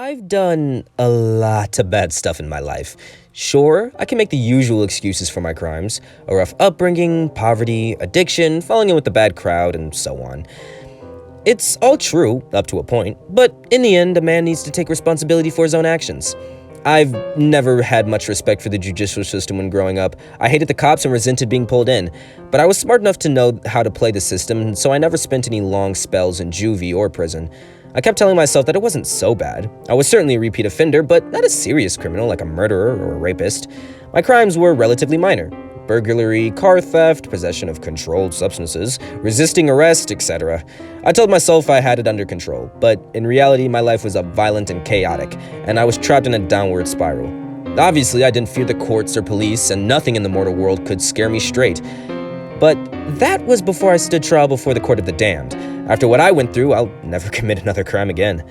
I've done a lot of bad stuff in my life. Sure, I can make the usual excuses for my crimes: a rough upbringing, poverty, addiction, falling in with a bad crowd, and so on. It's all true, up to a point, but in the end, a man needs to take responsibility for his own actions. I've never had much respect for the judicial system when growing up. I hated the cops and resented being pulled in, but I was smart enough to know how to play the system, so I never spent any long spells in juvie or prison. I kept telling myself that it wasn't so bad. I was certainly a repeat offender, but not a serious criminal like a murderer or a rapist. My crimes were relatively minor: burglary, car theft, possession of controlled substances, resisting arrest, etc. I told myself I had it under control, but in reality my life was violent and chaotic, and I was trapped in a downward spiral. Obviously, I didn't fear the courts or police, and nothing in the mortal world could scare me straight. But that was before I stood trial before the court of the damned. After what I went through, I'll never commit another crime again.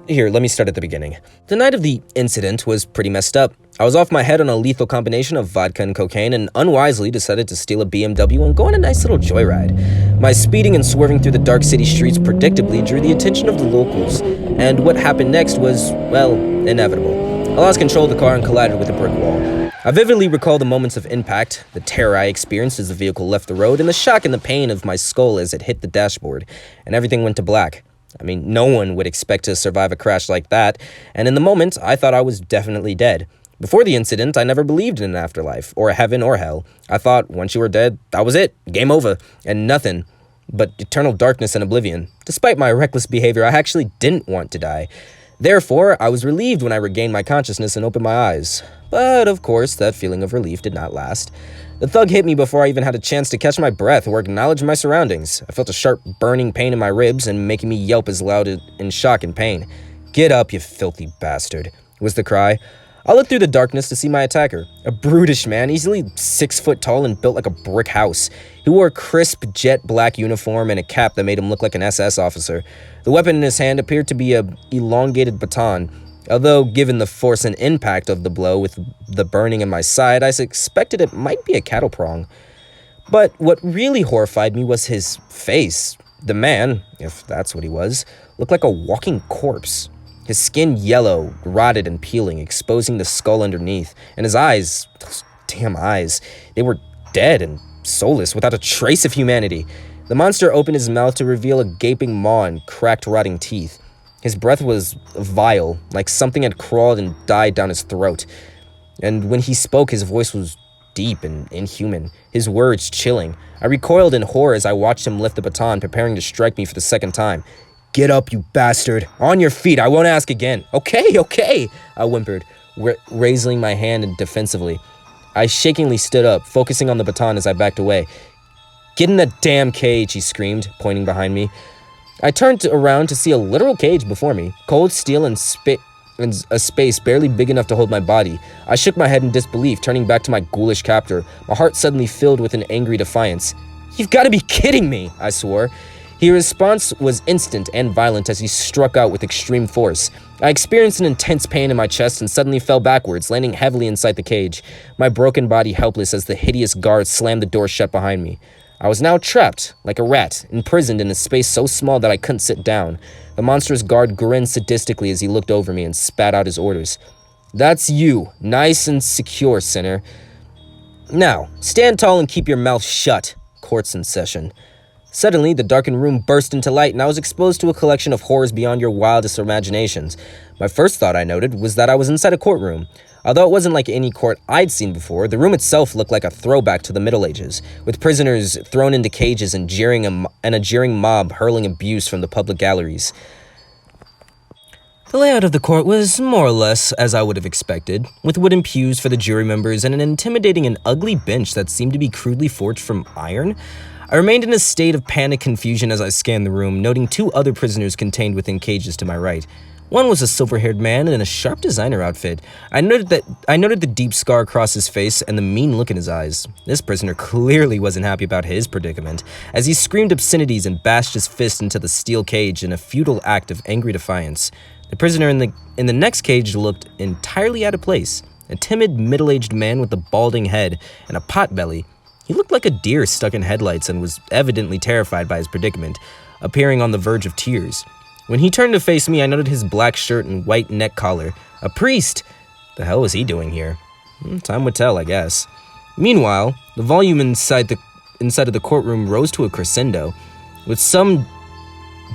Here, let me start at the beginning. The night of the incident was pretty messed up. I was off my head on a lethal combination of vodka and cocaine and unwisely decided to steal a BMW and go on a nice little joyride. My speeding and swerving through the dark city streets predictably drew the attention of the locals, and what happened next was, well, inevitable. I lost control of the car and collided with a brick wall. I vividly recall the moments of impact, the terror I experienced as the vehicle left the road, and the shock and the pain of my skull as it hit the dashboard, and everything went to black. I mean, no one would expect to survive a crash like that, and in the moment, I thought I was definitely dead. Before the incident, I never believed in an afterlife, or a heaven or hell. I thought once you were dead, that was it, game over, and nothing but eternal darkness and oblivion. Despite my reckless behavior, I actually didn't want to die. Therefore, I was relieved when I regained my consciousness and opened my eyes. But, of course, that feeling of relief did not last. The thug hit me before I even had a chance to catch my breath or acknowledge my surroundings. I felt a sharp, burning pain in my ribs and making me yelp as loud in shock and pain. "Get up, you filthy bastard," was the cry. I looked through the darkness to see my attacker, a brutish man, easily 6 foot tall and built like a brick house. He wore a crisp, jet black uniform and a cap that made him look like an SS officer. The weapon in his hand appeared to be an elongated baton, although given the force and impact of the blow with the burning in my side, I suspected it might be a cattle prong. But what really horrified me was his face. The man, if that's what he was, looked like a walking corpse. His skin yellow, rotted and peeling, exposing the skull underneath, and his eyes, those damn eyes, they were dead and soulless, without a trace of humanity. The monster opened his mouth to reveal a gaping maw and cracked, rotting teeth. His breath was vile, like something had crawled and died down his throat. And when he spoke, his voice was deep and inhuman, his words chilling. I recoiled in horror as I watched him lift the baton, preparing to strike me for the second time. "Get up, you bastard! On your feet, I won't ask again." Okay, I whimpered, raising my hand defensively. I shakingly stood up, focusing on the baton as I backed away. "Get in that damn cage," he screamed, pointing behind me. I turned around to see a literal cage before me, cold steel and a space barely big enough to hold my body. I shook my head in disbelief, turning back to my ghoulish captor, my heart suddenly filled with an angry defiance. "You've got to be kidding me," I swore. His response was instant and violent as he struck out with extreme force. I experienced an intense pain in my chest and suddenly fell backwards, landing heavily inside the cage, my broken body helpless as the hideous guard slammed the door shut behind me. I was now trapped, like a rat, imprisoned in a space so small that I couldn't sit down. The monstrous guard grinned sadistically as he looked over me and spat out his orders. "That's you, nice and secure, sinner. Now, stand tall and keep your mouth shut. Court's in session." Suddenly, the darkened room burst into light, and I was exposed to a collection of horrors beyond your wildest imaginations. My first thought, I noted, was that I was inside a courtroom. Although it wasn't like any court I'd seen before, the room itself looked like a throwback to the Middle Ages, with prisoners thrown into cages and a jeering mob hurling abuse from the public galleries. The layout of the court was more or less as I would have expected, with wooden pews for the jury members and an intimidating and ugly bench that seemed to be crudely forged from iron. I remained in a state of panic confusion as I scanned the room, noting 2 other prisoners contained within cages to my right. One was a silver-haired man in a sharp designer outfit. I noted the deep scar across his face and the mean look in his eyes. This prisoner clearly wasn't happy about his predicament, as he screamed obscenities and bashed his fist into the steel cage in a futile act of angry defiance. The prisoner in the next cage looked entirely out of place. A timid, middle-aged man with a balding head and a potbelly. He looked like a deer stuck in headlights and was evidently terrified by his predicament, appearing on the verge of tears. When he turned to face me, I noted his black shirt and white neck collar. A priest! The hell was he doing here? Time would tell, I guess. Meanwhile, the volume inside of the courtroom rose to a crescendo. With some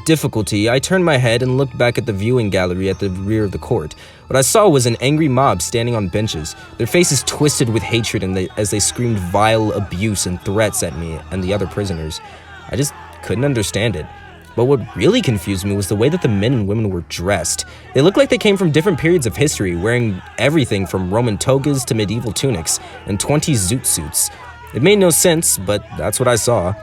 difficulty, I turned my head and looked back at the viewing gallery at the rear of the court. What I saw was an angry mob standing on benches, their faces twisted with hatred as they screamed vile abuse and threats at me and the other prisoners. I just couldn't understand it. But what really confused me was the way that the men and women were dressed. They looked like they came from different periods of history, wearing everything from Roman togas to medieval tunics and 20s zoot suits. It made no sense, but that's what I saw.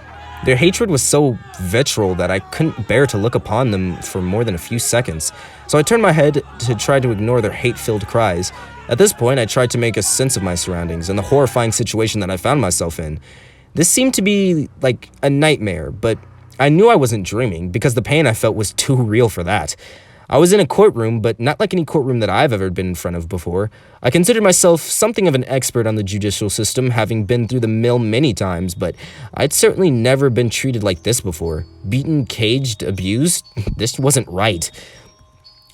Their hatred was so visceral that I couldn't bear to look upon them for more than a few seconds, so I turned my head to try to ignore their hate-filled cries. At this point, I tried to make a sense of my surroundings and the horrifying situation that I found myself in. This seemed to be like a nightmare, but I knew I wasn't dreaming because the pain I felt was too real for that. I was in a courtroom, but not like any courtroom that I've ever been in front of before. I considered myself something of an expert on the judicial system, having been through the mill many times, but I'd certainly never been treated like this before. Beaten, caged, abused? This wasn't right.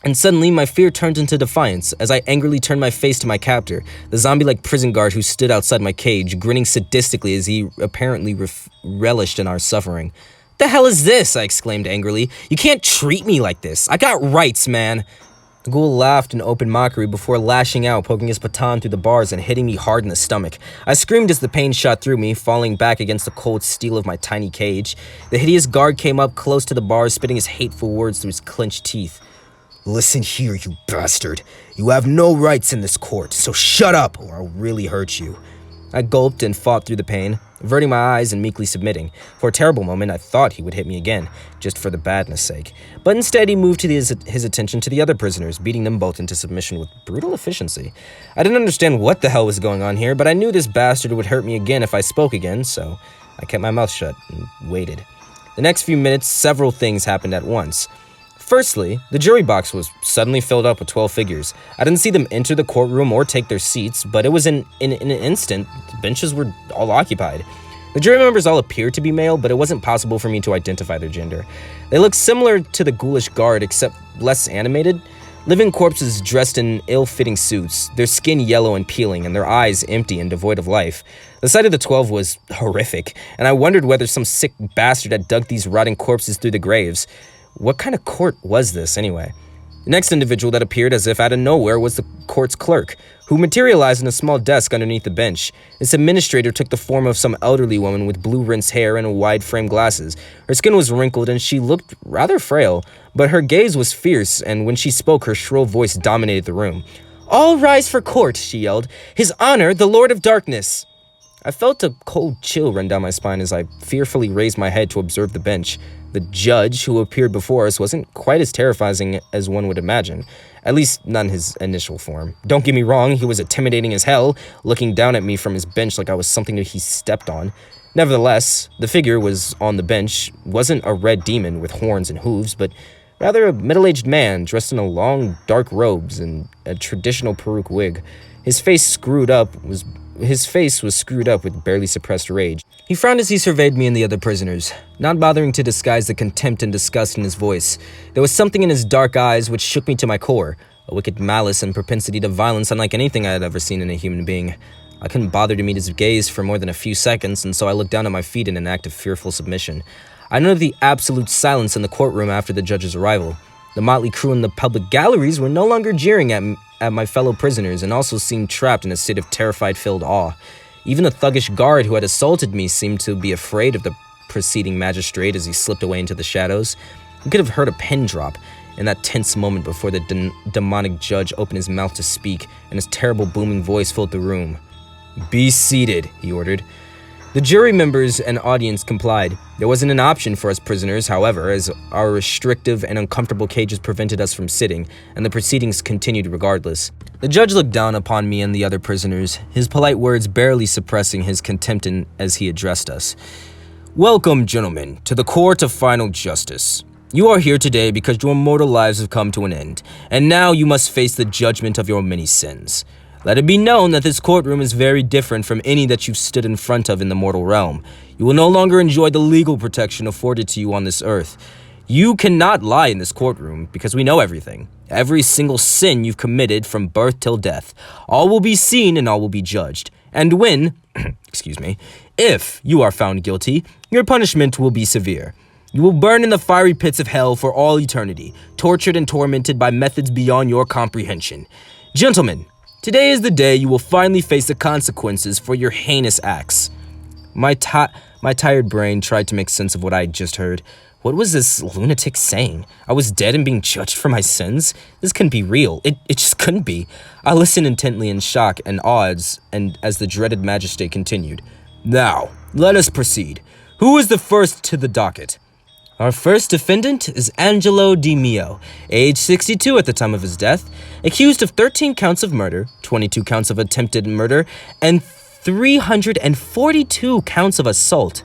And suddenly, my fear turned into defiance as I angrily turned my face to my captor, the zombie-like prison guard who stood outside my cage, grinning sadistically as he apparently relished in our suffering. "The hell is this?" I exclaimed angrily. "You can't treat me like this. I got rights, man." The ghoul laughed in open mockery before lashing out, poking his baton through the bars and hitting me hard in the stomach. I screamed as the pain shot through me, falling back against the cold steel of my tiny cage. The hideous guard came up close to the bars, spitting his hateful words through his clenched teeth. "Listen here, you bastard. You have no rights in this court, so shut up or I'll really hurt you." I gulped and fought through the pain, averting my eyes and meekly submitting. For a terrible moment, I thought he would hit me again, just for the badness' sake. But instead, he moved his attention to the other prisoners, beating them both into submission with brutal efficiency. I didn't understand what the hell was going on here, but I knew this bastard would hurt me again if I spoke again, so I kept my mouth shut and waited. The next few minutes, several things happened at once. Firstly, the jury box was suddenly filled up with 12 figures. I didn't see them enter the courtroom or take their seats, but it was in an instant, the benches were all occupied. The jury members all appeared to be male, but it wasn't possible for me to identify their gender. They looked similar to the ghoulish guard, except less animated. Living corpses dressed in ill-fitting suits, their skin yellow and peeling, and their eyes empty and devoid of life. The sight of the 12 was horrific, and I wondered whether some sick bastard had dug these rotting corpses through the graves. What kind of court was this, anyway? The next individual that appeared as if out of nowhere was the court's clerk, who materialized in a small desk underneath the bench. This administrator took the form of some elderly woman with blue-rinsed hair and wide-frame glasses. Her skin was wrinkled and she looked rather frail, but her gaze was fierce, and when she spoke, her shrill voice dominated the room. "All rise for court," she yelled. "His Honor, the Lord of Darkness." I felt a cold chill run down my spine as I fearfully raised my head to observe the bench. The judge who appeared before us wasn't quite as terrifying as one would imagine, at least not in his initial form. Don't get me wrong, he was intimidating as hell, looking down at me from his bench like I was something that he stepped on. Nevertheless, the figure was on the bench wasn't a red demon with horns and hooves, but rather a middle-aged man dressed in a long, dark robes and a traditional peruke wig. His face was screwed up with barely suppressed rage. He frowned as he surveyed me and the other prisoners, not bothering to disguise the contempt and disgust in his voice. There was something in his dark eyes which shook me to my core, a wicked malice and propensity to violence unlike anything I had ever seen in a human being. I couldn't bother to meet his gaze for more than a few seconds, and so I looked down at my feet in an act of fearful submission. I noted the absolute silence in the courtroom after the judge's arrival. The motley crew in the public galleries were no longer jeering at my fellow prisoners and also seemed trapped in a state of terrified-filled awe. Even the thuggish guard who had assaulted me seemed to be afraid of the preceding magistrate as he slipped away into the shadows. You could have heard a pin drop in that tense moment before the demonic judge opened his mouth to speak, and his terrible booming voice filled the room. "Be seated," he ordered. The jury members and audience complied. There wasn't an option for us prisoners, however, as our restrictive and uncomfortable cages prevented us from sitting, and the proceedings continued regardless. The judge looked down upon me and the other prisoners, his polite words barely suppressing his contempt as he addressed us. "Welcome, gentlemen, to the Court of Final Justice. You are here today because your mortal lives have come to an end, and now you must face the judgment of your many sins. Let it be known that this courtroom is very different from any that you've stood in front of in the mortal realm. You will no longer enjoy the legal protection afforded to you on this earth. You cannot lie in this courtroom because we know everything. Every single sin you've committed from birth till death. All will be seen and all will be judged. And when, if you are found guilty, your punishment will be severe. You will burn in the fiery pits of hell for all eternity, tortured and tormented by methods beyond your comprehension. Gentlemen, today is the day you will finally face the consequences for your heinous acts. My tired brain tried to make sense of what I had just heard. What was this lunatic saying? I was dead and being judged for my sins? This couldn't be real. It just couldn't be. I listened intently in shock and awe as the dreaded magistrate continued. Now, let us proceed. Who is the first to the docket? Our first defendant is Angelo Di Mio, age 62 at the time of his death, accused of 13 counts of murder, 22 counts of attempted murder, and 342 counts of assault.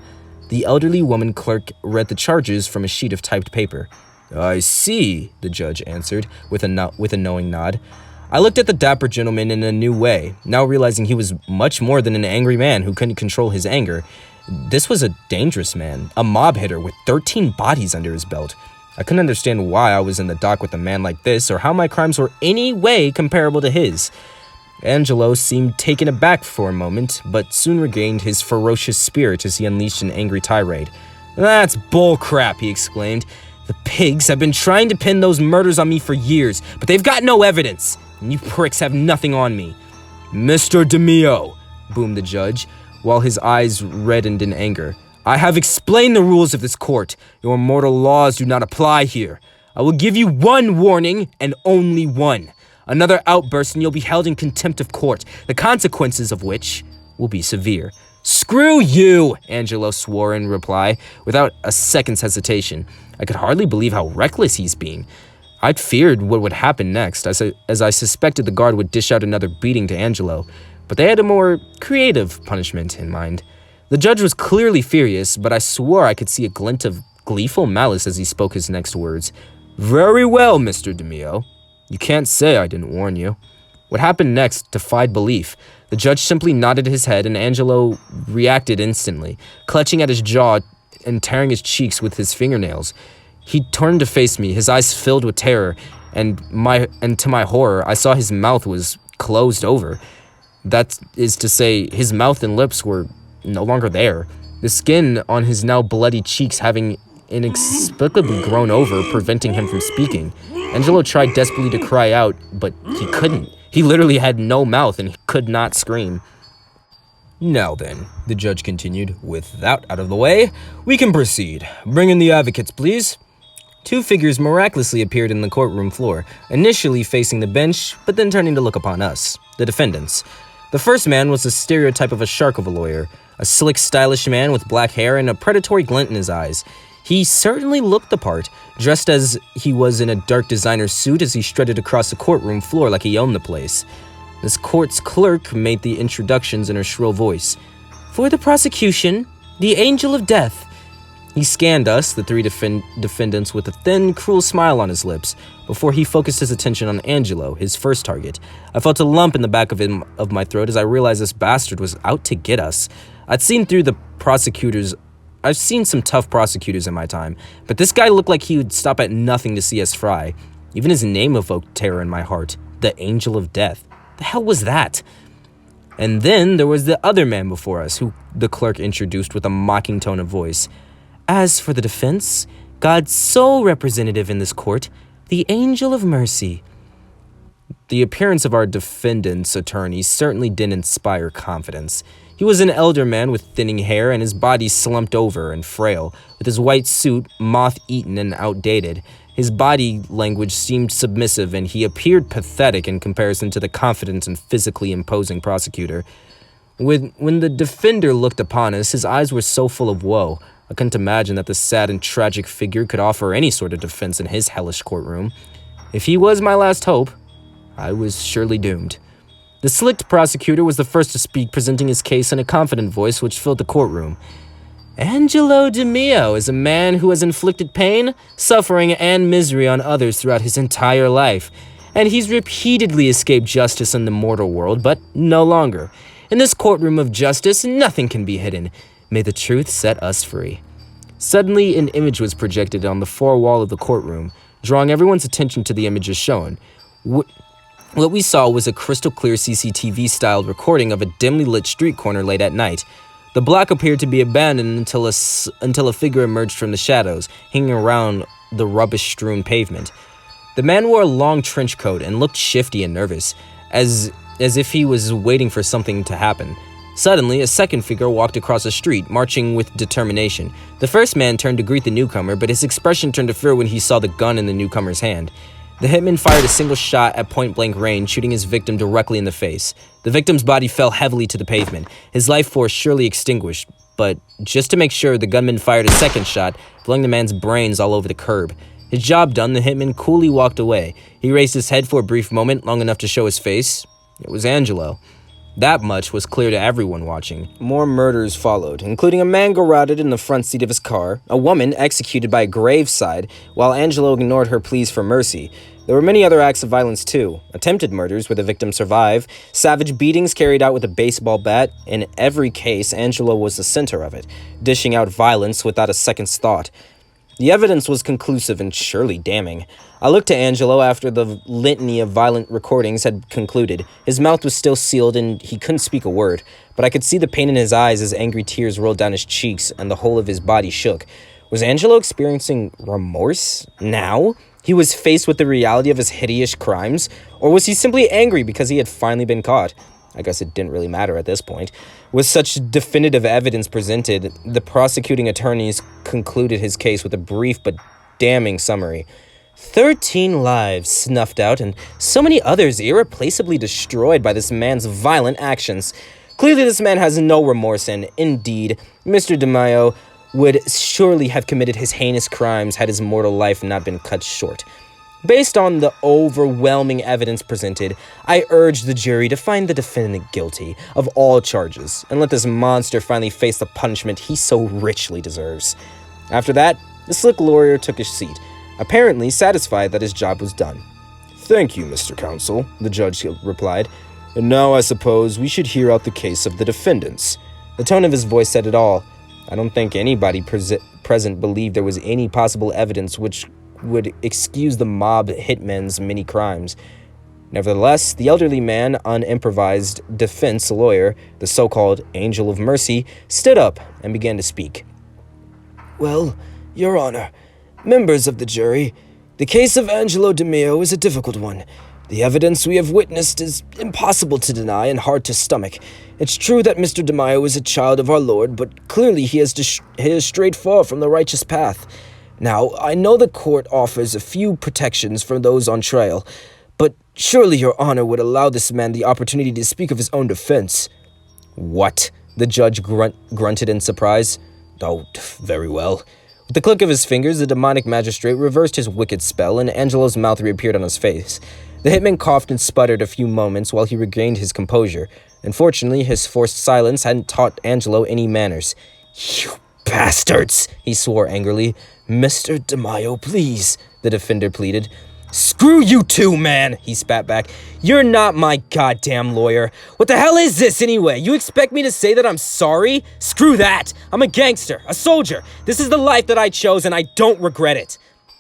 The elderly woman clerk read the charges from a sheet of typed paper. I see, the judge answered, with a knowing nod. I looked at the dapper gentleman in a new way, now realizing he was much more than an angry man who couldn't control his anger. This was a dangerous man, a mob hitter with 13 bodies under his belt. I couldn't understand why I was in the dock with a man like this or how my crimes were any way comparable to his. Angelo seemed taken aback for a moment, but soon regained his ferocious spirit as he unleashed an angry tirade. That's bullcrap, he exclaimed. The pigs have been trying to pin those murders on me for years, but they've got no evidence, and you pricks have nothing on me. Mr. Di Mio, boomed the judge, while his eyes reddened in anger. I have explained the rules of this court. Your mortal laws do not apply here. I will give you one warning, and only one. Another outburst and you'll be held in contempt of court, the consequences of which will be severe. Screw you, Angelo swore in reply, without a second's hesitation. I could hardly believe how reckless he's being. I'd feared what would happen next, as I suspected the guard would dish out another beating to Angelo, but they had a more creative punishment in mind. The judge was clearly furious, but I swore I could see a glint of gleeful malice as he spoke his next words. Very well, Mr. Di Mio. You can't say I didn't warn you. What happened next defied belief. The judge simply nodded his head, and Angelo reacted instantly, clutching at his jaw and tearing his cheeks with his fingernails. He turned to face me, his eyes filled with terror, and to my horror, I saw his mouth was closed over. That is to say, his mouth and lips were no longer there, the skin on his now bloody cheeks having inexplicably grown over, preventing him from speaking. Angelo tried desperately to cry out, but he couldn't. He literally had no mouth and he could not scream. Now then, the judge continued, with that out of the way, we can proceed. Bring in the advocates, please. Two figures miraculously appeared in the courtroom floor, initially facing the bench, but then turning to look upon us, the defendants. The first man was the stereotype of a shark of a lawyer, a slick, stylish man with black hair and a predatory glint in his eyes. He certainly looked the part, dressed as he was in a dark designer suit as he strutted across the courtroom floor like he owned the place. This court's clerk made the introductions in her shrill voice. For the prosecution, the Angel of Death. He scanned us, the three defendants, with a thin, cruel smile on his lips, before he focused his attention on Angelo, his first target. I felt a lump in the back of my throat as I realized this bastard was out to get us. I've seen some tough prosecutors in my time, but this guy looked like he would stop at nothing to see us fry. Even his name evoked terror in my heart, the Angel of Death. The hell was that? And then there was the other man before us, who the clerk introduced with a mocking tone of voice. As for the defense, God's sole representative in this court, the Angel of Mercy. The appearance of our defendant's attorney certainly didn't inspire confidence. He was an elder man with thinning hair and his body slumped over and frail, with his white suit moth-eaten and outdated. His body language seemed submissive and he appeared pathetic in comparison to the confident and physically imposing prosecutor. When the defender looked upon us, his eyes were so full of woe. I couldn't imagine that the sad and tragic figure could offer any sort of defense in his hellish courtroom. If he was my last hope, I was surely doomed. The slicked prosecutor was the first to speak, presenting his case in a confident voice which filled the courtroom. Angelo Di Mio is a man who has inflicted pain, suffering, and misery on others throughout his entire life, and he's repeatedly escaped justice in the mortal world, but no longer. In this courtroom of justice, nothing can be hidden. May the truth set us free. Suddenly, an image was projected on the far wall of the courtroom, drawing everyone's attention to the images shown. What we saw was a crystal clear CCTV-styled recording of a dimly lit street corner late at night. The block appeared to be abandoned until a figure emerged from the shadows, hanging around the rubbish-strewn pavement. The man wore a long trench coat and looked shifty and nervous, as if he was waiting for something to happen. Suddenly, a second figure walked across the street, marching with determination. The first man turned to greet the newcomer, but his expression turned to fear when he saw the gun in the newcomer's hand. The hitman fired a single shot at point-blank range, shooting his victim directly in the face. The victim's body fell heavily to the pavement, his life force surely extinguished, but just to make sure, the gunman fired a second shot, blowing the man's brains all over the curb. His job done, the hitman coolly walked away. He raised his head for a brief moment, long enough to show his face. It was Angelo. That much was clear to everyone watching. More murders followed, including a man garroted in the front seat of his car, a woman executed by a graveside, while Angelo ignored her pleas for mercy. There were many other acts of violence too. Attempted murders where the victims survive, savage beatings carried out with a baseball bat. In every case, Angelo was the center of it, dishing out violence without a second's thought. The evidence was conclusive and surely damning. I looked to Angelo after the litany of violent recordings had concluded. His mouth was still sealed and he couldn't speak a word, but I could see the pain in his eyes as angry tears rolled down his cheeks and the whole of his body shook. Was Angelo experiencing remorse now? He was faced with the reality of his hideous crimes? Or was he simply angry because he had finally been caught? I guess it didn't really matter at this point. With such definitive evidence presented, the prosecuting attorneys concluded his case with a brief but damning summary. 13 lives snuffed out and so many others irreplaceably destroyed by this man's violent actions. Clearly this man has no remorse and, indeed, Mr. DeMaio would surely have committed his heinous crimes had his mortal life not been cut short. Based on the overwhelming evidence presented, I urge the jury to find the defendant guilty of all charges and let this monster finally face the punishment he so richly deserves. After that, the slick lawyer took his seat, apparently satisfied that his job was done. "Thank you, Mr. Counsel," the judge replied. "And now I suppose we should hear out the case of the defendants." The tone of his voice said it all. I don't think anybody present believed there was any possible evidence which would excuse the mob hitman's many crimes. Nevertheless, the elderly man, an improvised defense lawyer, the so-called Angel of Mercy, stood up and began to speak. "Well, Your Honor, members of the jury, the case of Angelo DeMaio is a difficult one. The evidence we have witnessed is impossible to deny and hard to stomach. It's true that Mr. DeMaio is a child of our Lord, but clearly he has strayed far from the righteous path. Now, I know the court offers a few protections for those on trial, but surely Your Honor would allow this man the opportunity to speak of his own defense." "What?" the judge grunted in surprise. "Oh, very well." With the click of his fingers, the demonic magistrate reversed his wicked spell, and Angelo's mouth reappeared on his face. The hitman coughed and sputtered a few moments while he regained his composure. Unfortunately, his forced silence hadn't taught Angelo any manners. "You bastards!" he swore angrily. "Mr. DeMaio, please," the defender pleaded. "Screw you too, man," he spat back. "You're not my goddamn lawyer. What the hell is this anyway? You expect me to say that I'm sorry? Screw that. I'm a gangster, a soldier. This is the life that I chose and I don't regret it."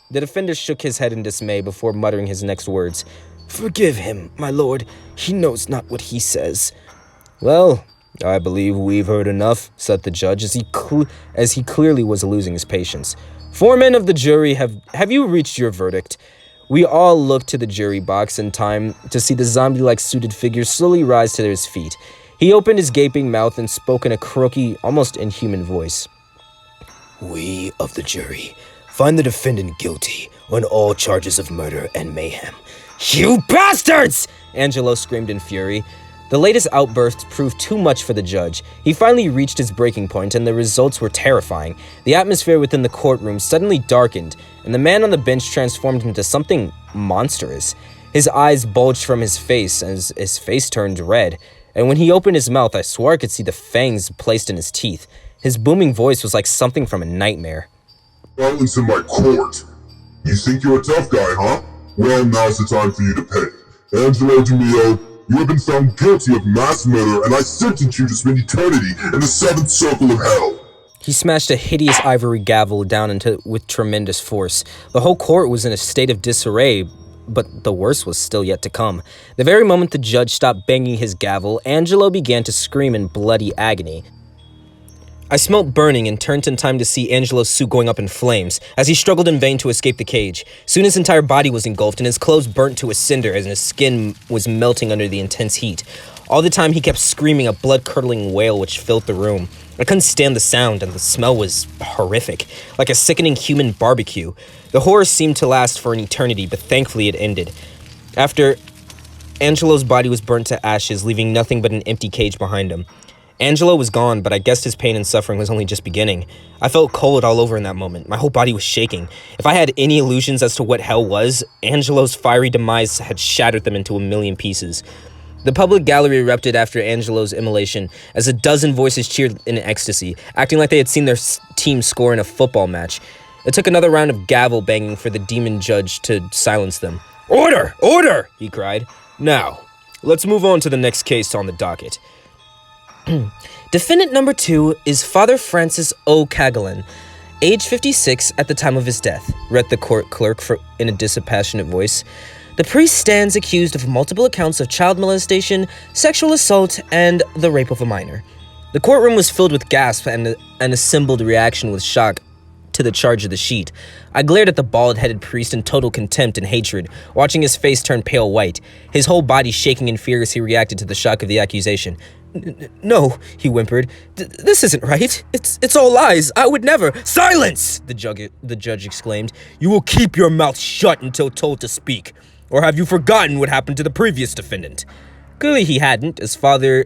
The defender shook his head in dismay before muttering his next words. "Forgive him, my lord. He knows not what he says." "Well, I believe we've heard enough," said the judge as he clearly was losing his patience. "Foreman of the jury, have you reached your verdict?" We all looked to the jury box in time to see the zombie-like suited figure slowly rise to his feet. He opened his gaping mouth and spoke in a croaky, almost inhuman voice. "We of the jury find the defendant guilty on all charges of murder and mayhem." "You bastards!" Angelo screamed in fury. The latest outburst proved too much for the judge. He finally reached his breaking point, and the results were terrifying. The atmosphere within the courtroom suddenly darkened, and the man on the bench transformed into something monstrous. His eyes bulged from his face as his face turned red, and when he opened his mouth, I swore I could see the fangs placed in his teeth. His booming voice was like something from a nightmare. "Violence in my court. You think you're a tough guy, huh? Well, now's the time for you to pay. Angelo DeMaio, you have been found guilty of mass murder, and I sentence you to spend eternity in the seventh circle of hell." He smashed a hideous ivory gavel down with tremendous force. The whole court was in a state of disarray, but the worst was still yet to come. The very moment the judge stopped banging his gavel, Angelo began to scream in bloody agony. I smelt burning and turned in time to see Angelo's suit going up in flames as he struggled in vain to escape the cage. Soon his entire body was engulfed and his clothes burnt to a cinder as his skin was melting under the intense heat. All the time he kept screaming a blood-curdling wail which filled the room. I couldn't stand the sound and the smell was horrific, like a sickening human barbecue. The horror seemed to last for an eternity, but thankfully it ended. After Angelo's body was burnt to ashes, leaving nothing but an empty cage behind him. Angelo was gone, but I guessed his pain and suffering was only just beginning. I felt cold all over in that moment. My whole body was shaking. If I had any illusions as to what hell was, Angelo's fiery demise had shattered them into a million pieces. The public gallery erupted after Angelo's immolation as a dozen voices cheered in ecstasy, acting like they had seen their team score in a football match. It took another round of gavel banging for the demon judge to silence them. "Order! Order!" he cried. "Now, let's move on to the next case on the docket." Defendant number 2 is Father Francis O'Callaghan, age 56 at the time of his death, read the court clerk in a dispassionate voice. The priest stands accused of multiple accounts of child molestation, sexual assault, and the rape of a minor. The courtroom was filled with gasps and an assembled reaction with shock to the charge of the sheet. I glared at the bald-headed priest in total contempt and hatred, watching his face turn pale white, his whole body shaking in fear as he reacted to the shock of the accusation. "No," he whimpered. "This isn't right. It's all lies. I would never—" "Silence!" the judge exclaimed. "You will keep your mouth shut until told to speak. Or have you forgotten what happened to the previous defendant?" Clearly he hadn't, as Father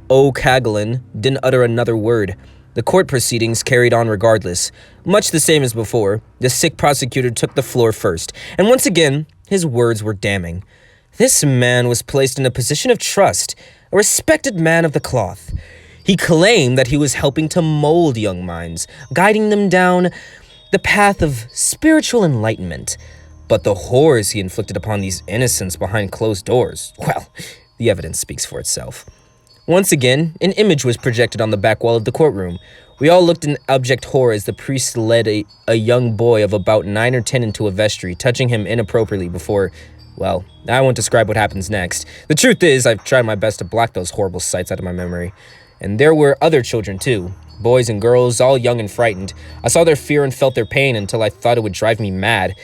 O'Callaghan didn't utter another word. The court proceedings carried on regardless. Much the same as before, the sick prosecutor took the floor first, and once again, his words were damning. This man was placed in a position of trust, a respected man of the cloth. He claimed that he was helping to mold young minds, guiding them down the path of spiritual enlightenment. But the horrors he inflicted upon these innocents behind closed doors, well, the evidence speaks for itself. Once again, an image was projected on the back wall of the courtroom. We all looked in abject horror as the priest led a young boy of about 9 or 10 into a vestry, touching him inappropriately before, well, I won't describe what happens next. The truth is, I've tried my best to block those horrible sights out of my memory. And there were other children too, boys and girls, all young and frightened. I saw their fear and felt their pain until I thought it would drive me mad.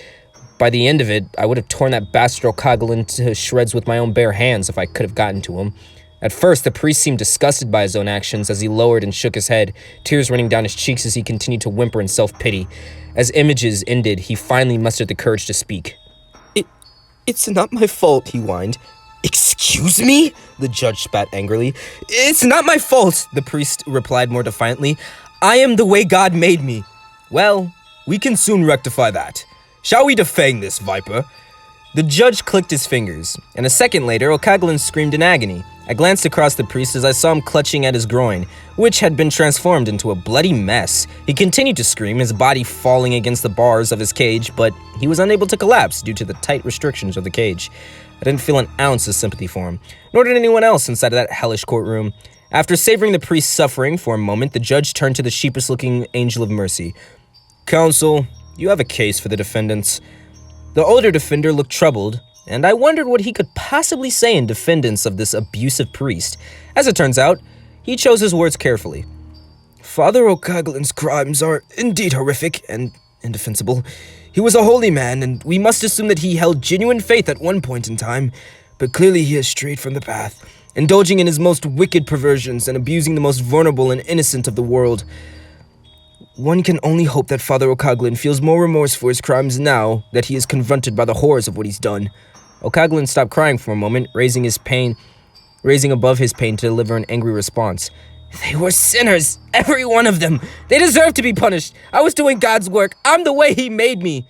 By the end of it, I would have torn that bastard O'Callaghan to shreds with my own bare hands if I could have gotten to him. At first, the priest seemed disgusted by his own actions as he lowered and shook his head, tears running down his cheeks as he continued to whimper in self-pity. As images ended, he finally mustered the courage to speak. It's not my fault, he whined. "Excuse me?" the judge spat angrily. "It's not my fault," the priest replied more defiantly. "I am the way God made me." "Well, we can soon rectify that. Shall we defang this viper?" The judge clicked his fingers, and a second later, O'Callaghan screamed in agony. I glanced across the priest as I saw him clutching at his groin, which had been transformed into a bloody mess. He continued to scream, his body falling against the bars of his cage, but he was unable to collapse due to the tight restrictions of the cage. I didn't feel an ounce of sympathy for him, nor did anyone else inside of that hellish courtroom. After savoring the priest's suffering for a moment, the judge turned to the sheepish-looking angel of mercy. "Counsel, you have a case for the defendants." The older defender looked troubled, and I wondered what he could possibly say in defense of this abusive priest. As it turns out, he chose his words carefully. "Father O'Callaghan's crimes are indeed horrific and indefensible. He was a holy man, and we must assume that he held genuine faith at one point in time, but clearly he has strayed from the path, indulging in his most wicked perversions and abusing the most vulnerable and innocent of the world. One can only hope that Father O'Callaghan feels more remorse for his crimes now that he is confronted by the horrors of what he's done." O'Callaghan stopped crying for a moment, raising above his pain to deliver an angry response. "They were sinners, every one of them. They deserve to be punished. I was doing God's work. I'm the way he made me."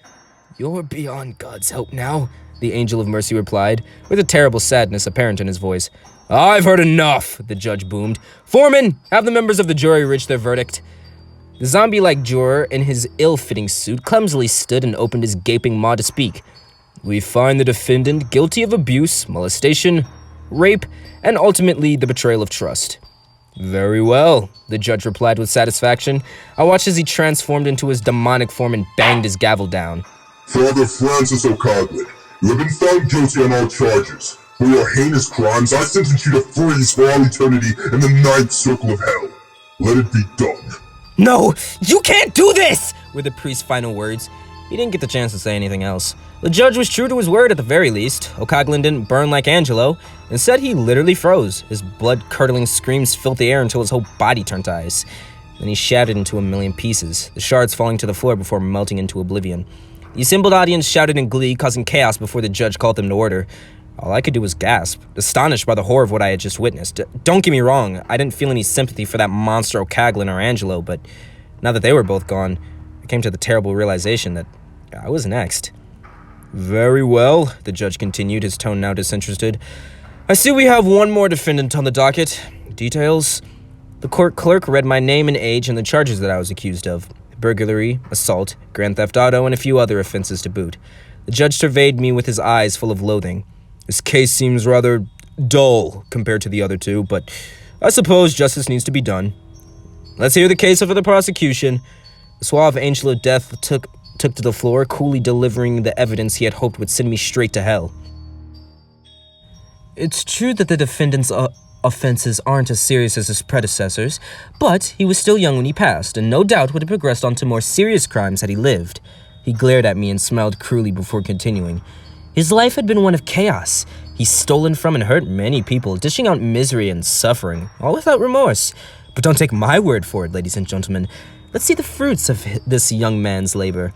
"You're beyond God's help now," the angel of mercy replied, with a terrible sadness apparent in his voice. "I've heard enough," the judge boomed. "Foreman, have the members of the jury reach their verdict." The zombie-like juror in his ill-fitting suit clumsily stood and opened his gaping maw to speak. "We find the defendant guilty of abuse, molestation, rape, and ultimately the betrayal of trust." Very well, the judge replied with satisfaction. I watched as he transformed into his demonic form and banged his gavel down. Father Francis O'Coglin, you have been found guilty on all charges. For your heinous crimes, I sentence you to freeze for all eternity in the ninth circle of hell. Let it be done. No, you can't do this, were the priest's final words. He didn't get the chance to say anything else. The judge was true to his word at the very least. O'Coglin didn't burn like Angelo. Instead, he literally froze. His blood-curdling screams filled the air until his whole body turned to ice. Then he shattered into a million pieces, the shards falling to the floor before melting into oblivion. The assembled audience shouted in glee, causing chaos before the judge called them to order. All I could do was gasp, astonished by the horror of what I had just witnessed. Don't get me wrong, I didn't feel any sympathy for that monster O'Coglin or Angelo, but now that they were both gone, I came to the terrible realization that I was next. Very well, the judge continued, his tone now disinterested. I see we have one more defendant on the docket. Details? The court clerk read my name and age and the charges that I was accused of. Burglary, assault, grand theft auto, and a few other offenses to boot. The judge surveyed me with his eyes full of loathing. This case seems rather dull compared to the other two, but I suppose justice needs to be done. Let's hear the case for the prosecution. The suave Angelo Death took to the floor, coolly delivering the evidence he had hoped would send me straight to hell. It's true that the defendant's offenses aren't as serious as his predecessors, but he was still young when he passed, and no doubt would have progressed on to more serious crimes had he lived. He glared at me and smiled cruelly before continuing. His life had been one of chaos. He's stolen from and hurt many people, dishing out misery and suffering, all without remorse. But don't take my word for it, ladies and gentlemen. Let's see the fruits of this young man's labor.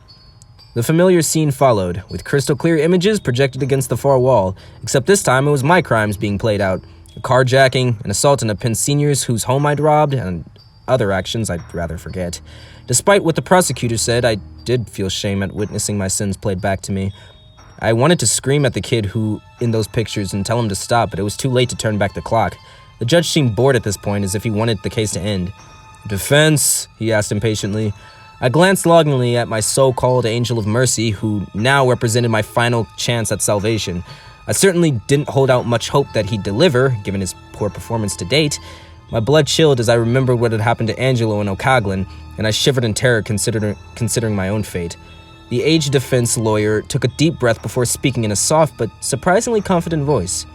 The familiar scene followed, with crystal clear images projected against the far wall, except this time it was my crimes being played out. A carjacking, an assault on a Pensignors whose home I'd robbed, and other actions I'd rather forget. Despite what the prosecutor said, I did feel shame at witnessing my sins played back to me. I wanted to scream at the kid who in those pictures and tell him to stop, but it was too late to turn back the clock. The judge seemed bored at this point, as if he wanted the case to end. Defense? He asked impatiently. I glanced longingly at my so-called angel of mercy, who now represented my final chance at salvation. I certainly didn't hold out much hope that he'd deliver, given his poor performance to date. My blood chilled as I remembered what had happened to Angelo and O'Coglin, and I shivered in terror considering my own fate. The aged defense lawyer took a deep breath before speaking in a soft but surprisingly confident voice.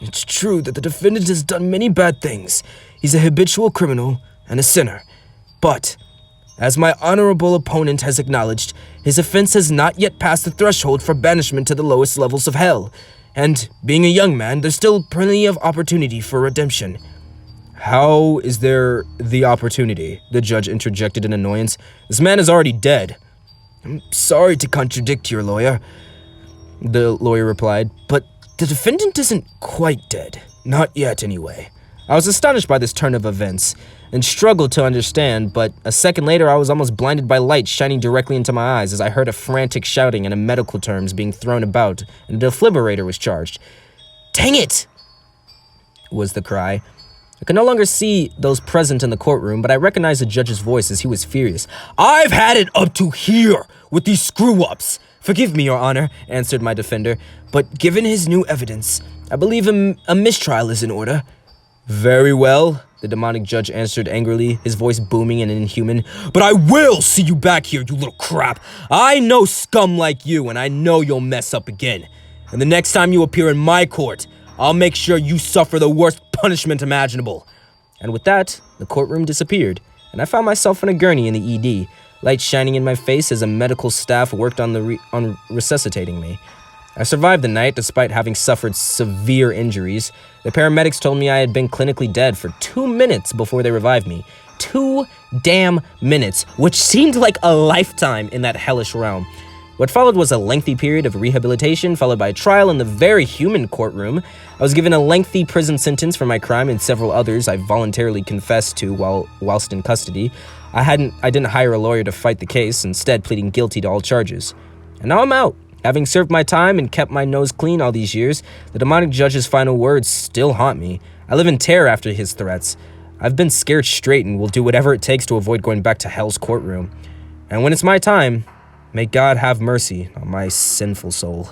It's true that the defendant has done many bad things. He's a habitual criminal and a sinner. But, as my honorable opponent has acknowledged, his offense has not yet passed the threshold for banishment to the lowest levels of hell. And, being a young man, there's still plenty of opportunity for redemption. How is there the opportunity? The judge interjected in annoyance. This man is already dead. I'm sorry to contradict your lawyer, the lawyer replied, but the defendant isn't quite dead. Not yet, anyway. I was astonished by this turn of events and struggled to understand, but a second later I was almost blinded by light shining directly into my eyes as I heard a frantic shouting and a medical terms being thrown about, and a defibrillator was charged. Dang it! Was the cry. I could no longer see those present in the courtroom, but I recognized the judge's voice as he was furious. I've had it up to here with these screw-ups. Forgive me, Your Honor, answered my defender, but given his new evidence, I believe a mistrial is in order. Very well, the demonic judge answered angrily, his voice booming and inhuman. But I will see you back here, you little crap. I know scum like you, and I know you'll mess up again. And the next time you appear in my court, I'll make sure you suffer the worst punishment imaginable. And with that, the courtroom disappeared, and I found myself on a gurney in the ED, light shining in my face as a medical staff worked on resuscitating me. I survived the night despite having suffered severe injuries. The paramedics told me I had been clinically dead for 2 minutes before they revived me. 2 damn minutes, which seemed like a lifetime in that hellish realm. What followed was a lengthy period of rehabilitation, followed by a trial in the very human courtroom. I was given a lengthy prison sentence for my crime and several others I voluntarily confessed to whilst in custody. I didn't hire a lawyer to fight the case, instead pleading guilty to all charges. And now I'm out. Having served my time and kept my nose clean all these years, the demonic judge's final words still haunt me. I live in terror after his threats. I've been scared straight and will do whatever it takes to avoid going back to hell's courtroom. And when it's my time, may God have mercy on my sinful soul.